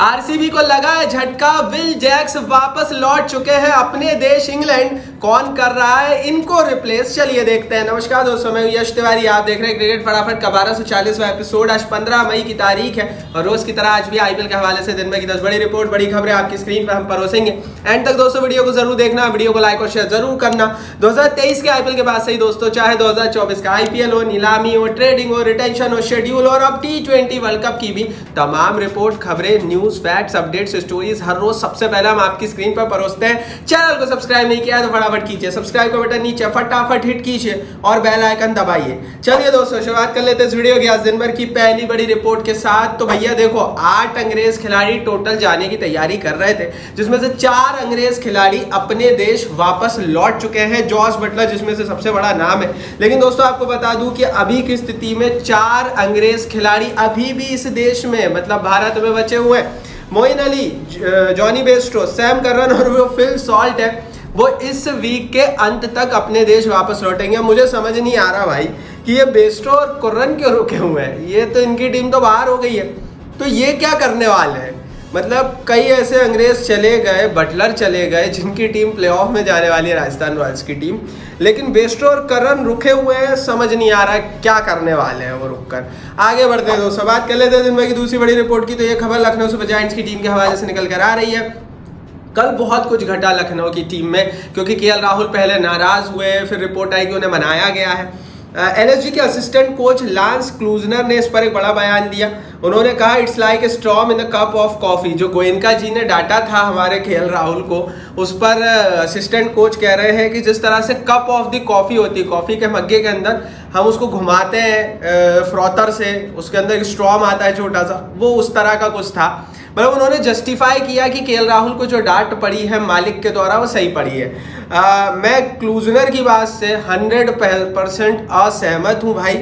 RCB को लगा है झटका, विल जैक्स वापस लौट चुके हैं अपने देश इंग्लैंड। कौन कर रहा है इनको रिप्लेस, चलिए देखते हैं। नमस्कार दोस्तों, मैं यश तिवारी, आप देख रहे हैं क्रिकेट फटाफट का 1240वां एपिसोड। आज 15 मई की तारीख है और रोज की तरह आज भी आईपीएल के हवाले से दिन में की 10 बड़ी रिपोर्ट, बड़ी खबरें आपकी स्क्रीन पर हम परोसेंगे। एंड तक दोस्तों वीडियो को जरूर देखना, वीडियो को लाइक और शेयर जरूर करना। 2023 के आईपीएल के बाद से ही दोस्तों, चाहे 2024 का आईपीएल हो, नीलामी हो, ट्रेडिंग हो, रिटेंशन हो, शेड्यूल और अब T20 वर्ल्ड कप की भी तमाम रिपोर्ट, खबरें, न्यूज, फैक्ट्स, अपडेट्स, स्टोरीज हर रोज सबसे पहले हम आपकी स्क्रीन पर परोसते हैं। चैनल को सब्सक्राइब नहीं किया तो फटाफट कीजिए, सब्सक्राइब का बटन नीचे फटाफट हिट कीजिए और बेल आइकन दबाइए। चलिए दोस्तों, शुरुआत कर लेते हैं इस वीडियो की आज दिन भर की पहली बड़ी रिपोर्ट के साथ। तो भैया देखो, 8 अंग्रेज खिलाड़ी टोटल जाने की तैयारी कर रहे थे, जिसमें से 4 अंग्रेज खिलाड़ी अपने देश वापस लौट चुके हैं। जॉस बटलर जिसमें से सबसे बड़ा नाम है। लेकिन दोस्तों आपको बता दूं कि अभी की स्थिति में 4 अंग्रेज खिलाड़ी अभी भी इस देश में, मतलब भारत में बचे हुए हैं। Moeen Ali, Jonny Bairstow, Sam Curran और वो फिल सॉल्ट है, वो इस वीक के अंत तक अपने देश वापस लौटेंगे। मुझे समझ नहीं आ रहा भाई कि ये बेस्टो और कुर्रन क्यों रुके हुए हैं। ये तो इनकी टीम तो बाहर हो गई है, तो ये क्या करने वाले हैं। मतलब कई ऐसे अंग्रेज चले गए, बटलर चले गए, जिनकी टीम प्लेऑफ में जाने वाली है, राजस्थान रॉयल्स की टीम। लेकिन बेस्टो और करन रुके हुए हैं, समझ नहीं आ रहा है क्या करने वाले हैं वो रुककर। आगे बढ़ते हैं दोस्तों, बात कर लेते हैं दिन भर की दूसरी बड़ी रिपोर्ट की। तो ये खबर लखनऊ सुपर जायंट्स की टीम के हवाले से निकल कर आ रही है। कल बहुत कुछ घटा लखनऊ की टीम में, क्योंकि केएल राहुल पहले नाराज हुए, फिर रिपोर्ट आई कि उन्हें मनाया गया है। एलएसजी के असिस्टेंट कोच लांस क्लूजनर ने इस पर एक बड़ा बयान दिया। उन्होंने कहा it's like a storm in a cup of coffee. जो गोयनका जी ने डांटा था हमारे केएल राहुल को, उस पर असिस्टेंट कोच कह रहे हैं कि जिस तरह से कप ऑफ द कॉफी होती है, कॉफी के मग्गे के अंदर हम उसको घुमाते हैं फ्रॉथर से, उसके अंदर एक स्टॉर्म आता है छोटा सा, वो उस तरह का कुछ था। मतलब उन्होंने जस्टिफाई किया कि केएल राहुल को जो डांट पड़ी है मालिक के द्वारा वो सही पड़ी है। मैं क्लूजनर की बात से 100% असहमत हूँ भाई।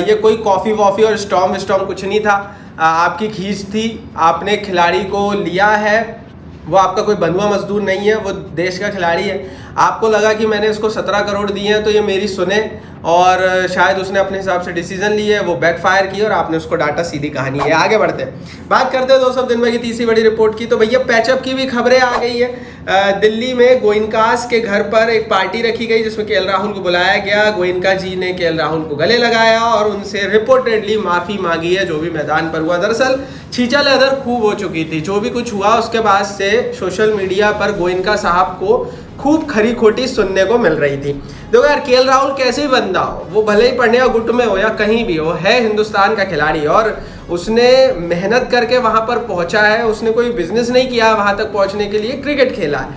ये कोई कॉफ़ी वॉफ़ी और स्टॉर्म कुछ नहीं था। आपकी खींच थी, आपने खिलाड़ी को लिया है, वो आपका कोई बंधुआ मजदूर नहीं है, वो देश का खिलाड़ी है। आपको लगा कि मैंने इसको 17 करोड़ दिए हैं तो ये मेरी सुने, और शायद उसने अपने हिसाब से डिसीजन लिए, वो बैकफायर की और आपने उसको डांटा, सीधी कहानी है। आगे बढ़ते हैं, बात करते हैं दोस्तों दिन भर की तीसरी बड़ी रिपोर्ट की। तो भैया पैचअप की भी खबरें आ गई है। दिल्ली में गोइनकास के घर पर एक पार्टी रखी गई जिसमें केएल राहुल को बुलाया गया। गोइनका जी ने केएल राहुल को गले लगाया और उनसे रिपोर्टेडली माफ़ी मांगी है जो भी मैदान पर हुआ। दरअसल छींचा लेदर खूब हो चुकी थी। जो भी कुछ हुआ उसके बाद से सोशल मीडिया पर गोइनका साहब को खूब खरी खोटी सुनने को मिल रही थी। देखो यार, केएल राहुल कैसे भी बंदा हो, वो भले ही पढ़ने या गुट में हो या कहीं भी हो, है हिंदुस्तान का खिलाड़ी और उसने मेहनत करके वहां पर पहुंचा है। उसने कोई बिजनेस नहीं किया वहां तक पहुंचने के लिए, क्रिकेट खेला है।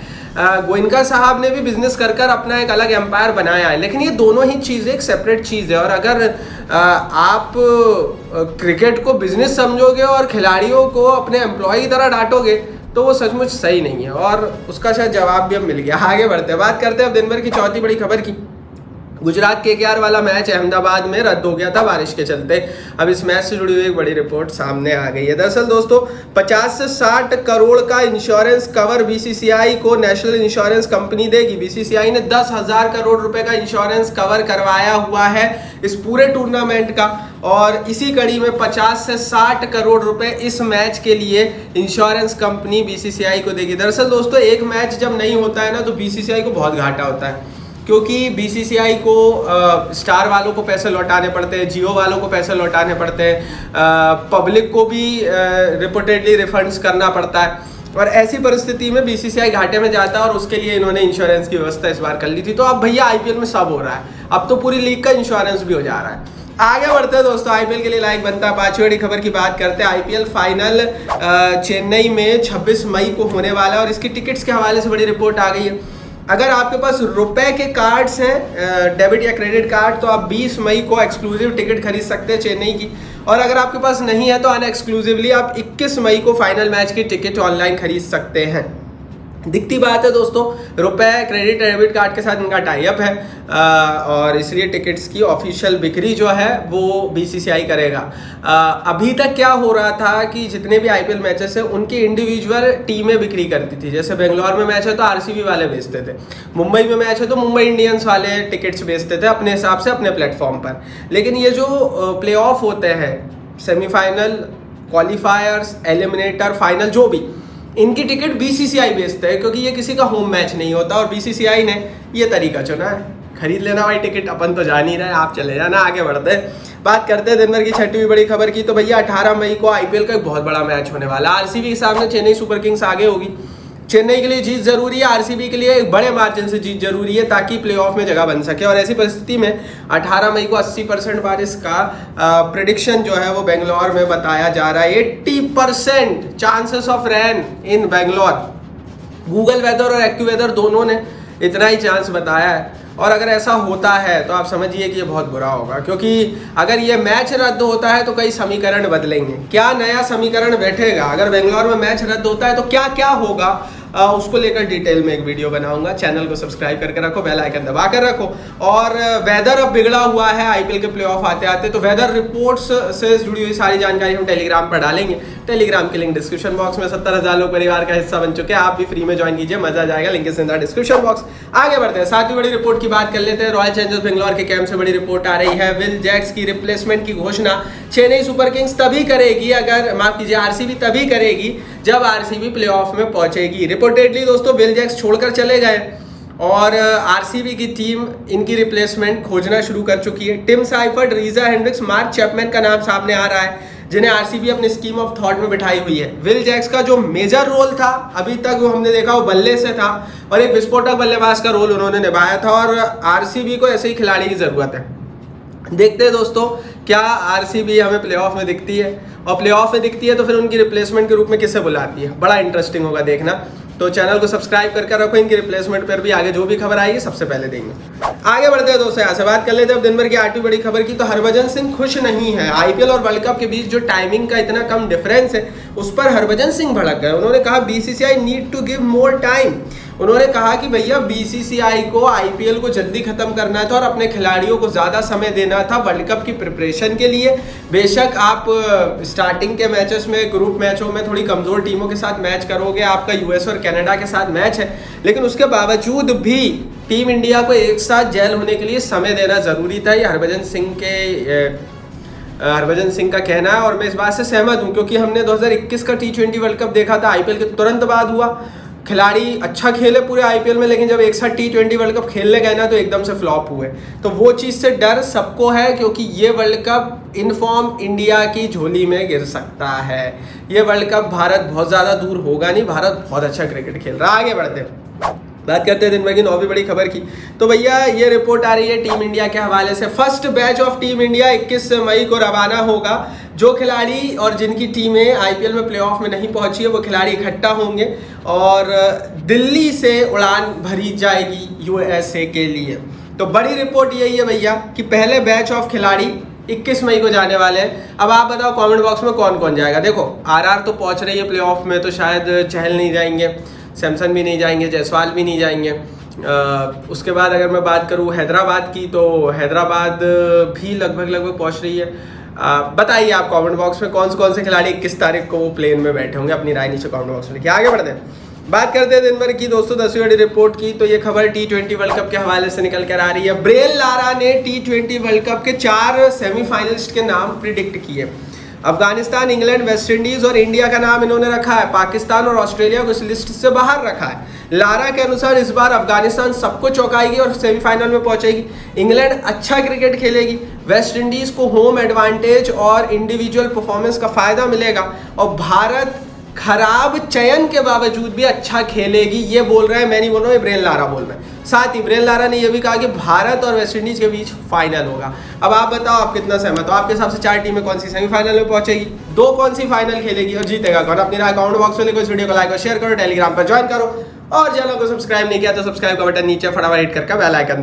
गोयनका साहब ने भी बिजनेस कर अपना एक अलग एम्पायर बनाया है। लेकिन ये दोनों ही चीज़ें एक सेपरेट चीज़ है। और अगर आप क्रिकेट को बिजनेस समझोगे और खिलाड़ियों को अपने एम्प्लॉय की तरह डांटोगे तो वो सचमुच सही नहीं है, और उसका शायद जवाब भी अब मिल गया। आगे बढ़ते हैं, बात करते हैं अब दिन भर की चौथी बड़ी खबर की। गुजरात केकेआर वाला मैच अहमदाबाद में रद्द हो गया था बारिश के चलते। अब इस मैच से जुड़ी हुई एक बड़ी रिपोर्ट सामने आ गई है। दरअसल दोस्तों 50 से 60 करोड़ का इंश्योरेंस कवर बीसीसीआई को नेशनल इंश्योरेंस कंपनी देगी। बीसीसीआई ने 10,000 करोड़ रुपए का इंश्योरेंस कवर करवाया हुआ है इस पूरे टूर्नामेंट का, और इसी कड़ी में 50 से 60 करोड़ रुपए इस मैच के लिए इंश्योरेंस कंपनी बीसीसीआई को देगी। दरअसल दोस्तों एक मैच जब नहीं होता है ना तो बीसीसीआई को बहुत घाटा होता है, क्योंकि बीसीसीआई को स्टार वालों को पैसे लौटाने पड़ते हैं, जियो वालों को पैसे लौटाने पड़ते हैं, पब्लिक को भी रिपोर्टेडली रिफंड्स करना पड़ता है। और ऐसी परिस्थिति में बीसीसीआई घाटे में जाता है और उसके लिए इन्होंने इंश्योरेंस की व्यवस्था इस बार कर ली थी। तो अब भैया आईपीएल में सब हो रहा है, अब तो पूरी लीग का इंश्योरेंस भी हो जा रहा है। आगे बढ़ते हैं दोस्तों, आईपीएल के लिए लाइक बनता है। 5वीं बड़ी खबर की बात करते हैं। आईपीएल फाइनल चेन्नई में 26 मई को होने वाला है और इसकी टिकट्स के हवाले से बड़ी रिपोर्ट आ गई है। अगर आपके पास रुपए के कार्ड्स हैं, डेबिट या क्रेडिट कार्ड, तो आप 20 मई को एक्सक्लूसिव टिकट खरीद सकते हैं चेन्नई की। और अगर आपके पास नहीं है तो अनएक्सक्लूसिवली आप 21 मई को फाइनल मैच की टिकट ऑनलाइन खरीद सकते हैं। दिखती बात है दोस्तों, रुपए क्रेडिट डेबिट कार्ड के साथ इनका टाई अप है और इसलिए टिकट्स की ऑफिशियल बिक्री जो है वो बीसीसीआई करेगा। अभी तक क्या हो रहा था कि जितने भी आईपीएल मैचेस हैं उनकी इंडिविजुअल टीमें बिक्री करती थी। जैसे बेंगलोर में मैच है तो आरसीबी वाले बेचते थे, मुंबई में मैच है तो मुंबई इंडियंस वाले टिकट्स बेचते थे अपने हिसाब से अपने प्लेटफॉर्म पर। लेकिन ये जो प्ले ऑफ होते हैं, सेमीफाइनल क्वालिफायर्स, एलिमिनेटर, फाइनल, जो भी, इनकी टिकट बीसीसीआई बेचता है, क्योंकि ये किसी का होम मैच नहीं होता और बीसीसीआई ने ये तरीका चुना है। खरीद लेना भाई टिकट, अपन तो जा नहीं रहे, आप चले जाना। आगे बढ़ते हैं, बात करते हैं दिन भर की छठवीं बड़ी खबर की। तो भैया 18 मई को आईपीएल का एक बहुत बड़ा मैच होने वाला है। आरसीबी के सामने चेन्नई सुपर किंग्स आगे होगी। चेन्नई के लिए जीत जरूरी है, आरसीबी के लिए एक बड़े मार्जिन से जीत जरूरी है ताकि प्लेऑफ में जगह बन सके। और ऐसी परिस्थिति में 18 मई को 80% बारिश का प्रेडिक्शन जो है वो बेंगलोर में बताया जा रहा है। 80% chances of rain in Bangalore. Google weather और एक्यूवेदर दोनों ने इतना ही चांस बताया है। और अगर ऐसा होता है तो आप समझिए कि ये बहुत बुरा होगा, क्योंकि अगर ये मैच रद्द होता है तो कई समीकरण बदलेंगे। क्या नया समीकरण बैठेगा? अगर बेंगलोर में मैच रद्द होता है तो क्या क्या होगा, उसको लेकर डिटेल में एक वीडियो बनाऊंगा। चैनल को सब्सक्राइब करके रखो, बेल आइकन दबा कर रखो। और वेदर अब बिगड़ा हुआ है आईपीएल के प्लेऑफ आते आते, तो वेदर रिपोर्ट्स से जुड़ी हुई सारी जानकारी हम टेलीग्राम पर डालेंगे। टेलीग्राम की लिंक डिस्क्रिप्शन बॉक्स में। 70,000 लोग परिवार का हिस्सा बन चुके हैं, आप भी फ्री में ज्वाइन कीजिए, मजा आ जाएगा। Link is in the description box. आगे बढ़ते हैं, सातवीं बड़ी रिपोर्ट की बात कर लेते हैं। रॉयल चैलेंजर्स बेंगलोर के कैंप से बड़ी रिपोर्ट आ रही है। विल जैक्स की रिप्लेसमेंट की घोषणा चेन्नई सुपर किंग्स तभी करेगी, अगर माफ कीजिए आरसीबी तभी करेगी जब आरसीबी प्लेऑफ में पहुंचेगी। रिपोर्टेडली दोस्तों विल जैक्स छोड़कर चले गए और आरसीबी की टीम इनकी रिप्लेसमेंट खोजना शुरू कर चुकी है। Tim Seifert, Reeza Hendricks, Mark Chapman का नाम सामने आ रहा है, जिन्हें आरसीबी अपने स्कीम ऑफ थॉट में बिठाई हुई है। विल जैक्स का जो मेजर रोल था अभी तक वो हमने देखा वो बल्ले से था और एक विस्फोटक बल्लेबाज का रोल उन्होंने निभाया था, और आरसीबी को ऐसे ही खिलाड़ी की जरूरत है। देखते हैं दोस्तों क्या आरसीबी हमें प्लेऑफ में दिखती है, और प्लेऑफ में दिखती है तो फिर उनकी रिप्लेसमेंट के रूप में किसे बुलाती है। बड़ा इंटरेस्टिंग होगा देखना। तो चैनल को सब्सक्राइब करके रखो, इनकी रिप्लेसमेंट पर भी आगे जो भी खबर आएगी सबसे पहले देंगे। आगे बढ़ते हैं दोस्तों, यहाँ से बात कर लेते हैं अब दिन भर की 8वीं बड़ी खबर की। तो हरभजन सिंह खुश नहीं है। आईपीएल और वर्ल्ड कप के बीच जो टाइमिंग का इतना कम डिफरेंस है उस पर हरभजन सिंह भड़क गए। उन्होंने कहा BCCI need to give more time. उन्होंने कहा कि भैया बीसीसीआई को आईपीएल को जल्दी खत्म करना था और अपने खिलाड़ियों को ज़्यादा समय देना था वर्ल्ड कप की प्रिपरेशन के लिए। बेशक आप स्टार्टिंग के मैचेस में, ग्रुप मैचों में थोड़ी कमज़ोर टीमों के साथ मैच करोगे, आपका यूएस और कनाडा के साथ मैच है, लेकिन उसके बावजूद भी टीम इंडिया को एक साथ जेल होने के लिए समय देना ज़रूरी था। ये हरभजन सिंह का कहना है और मैं इस बात से सहमत हूँ, क्योंकि हमने 2021 का T20 वर्ल्ड कप देखा था, आईपीएल के तुरंत बाद हुआ। खिलाड़ी अच्छा खेले पूरे आईपीएल में, लेकिन जब एक साथ T20 वर्ल्ड कप खेलने गए ना तो एकदम से फ्लॉप हुए। तो वो चीज़ से डर सबको है, क्योंकि ये वर्ल्ड कप इनफॉर्म इंडिया की झोली में गिर सकता है। ये वर्ल्ड कप भारत बहुत ज़्यादा दूर होगा नहीं, भारत बहुत अच्छा क्रिकेट खेल रहा है। आगे बढ़ते हैं, बात करते हैं दिन भर की 9वीं बड़ी खबर की। तो भैया ये रिपोर्ट आ रही है टीम इंडिया के हवाले से। First batch of team India 21 मई को रवाना होगा। जो खिलाड़ी और जिनकी टीमें आईपीएल में प्लेऑफ में नहीं पहुंची है वो खिलाड़ी इकट्ठा होंगे और दिल्ली से उड़ान भरी जाएगी यूएसए के लिए। तो बड़ी रिपोर्ट यही है भैया कि पहले बैच ऑफ खिलाड़ी 21 मई को जाने वाले हैं। अब आप बताओ कमेंट बॉक्स में कौन कौन जाएगा। देखो आरआर तो पहुंच रही है प्लेऑफ में, तो शायद चहल नहीं जाएंगे, सैमसन भी नहीं जाएंगे, जायसवाल भी नहीं जाएंगे। उसके बाद अगर मैं बात करूँ हैदराबाद की, तो हैदराबाद भी लगभग पहुंच रही है। बताइए आप कमेंट बॉक्स में कौन से खिलाड़ी 21 तारीख को वो प्लेन में बैठे होंगे, अपनी राय नीचे कमेंट बॉक्स में लिखिए। आगे बढ़ते हैं, बात करते हैं दिन भर की दोस्तों 10वीं बड़ी रिपोर्ट की। तो ये खबर T20 वर्ल्ड कप के हवाले से निकल कर आ रही है। ब्रेल लारा ने T20 वर्ल्ड कप के 4 सेमीफाइनलिस्ट के नाम प्रिडिक्ट किए। अफगानिस्तान, इंग्लैंड, वेस्ट इंडीज और इंडिया का नाम इन्होंने रखा है। पाकिस्तान और ऑस्ट्रेलिया को इस लिस्ट से बाहर रखा है। लारा के अनुसार इस बार अफगानिस्तान सबको चौंकाएगी और सेमीफाइनल में पहुंचेगी। इंग्लैंड अच्छा क्रिकेट खेलेगी। वेस्ट इंडीज को होम एडवांटेज और इंडिविजुअल परफॉर्मेंस का फायदा मिलेगा और भारत खराब चयन के बावजूद भी अच्छा खेलेगी। ये बोल रहे हैं, मैं नहीं बोल रहा हूँ, ब्रेन लारा बोल रहे हैं। साथ ही ब्रेन लारा ने यह भी कहा कि भारत और वेस्ट इंडीज के बीच फाइनल होगा। अब आप बताओ आप कितना सहमत हो, आपके हिसाब से 4 टीमें कौन सी सेमीफाइनल में पहुंचेगी, 2 कौन सी फाइनल खेलेगी और जीतेगा कौन? अपनी राय कमेंट बॉक्स में लिखो। इस वीडियो को लाइक और शेयर करो, टेलीग्राम पर ज्वाइन करो और चैनल को सब्सक्राइब नहीं किया तो सब्सक्राइब का बटन नीचे फटाफट हिट करके बेल आइकन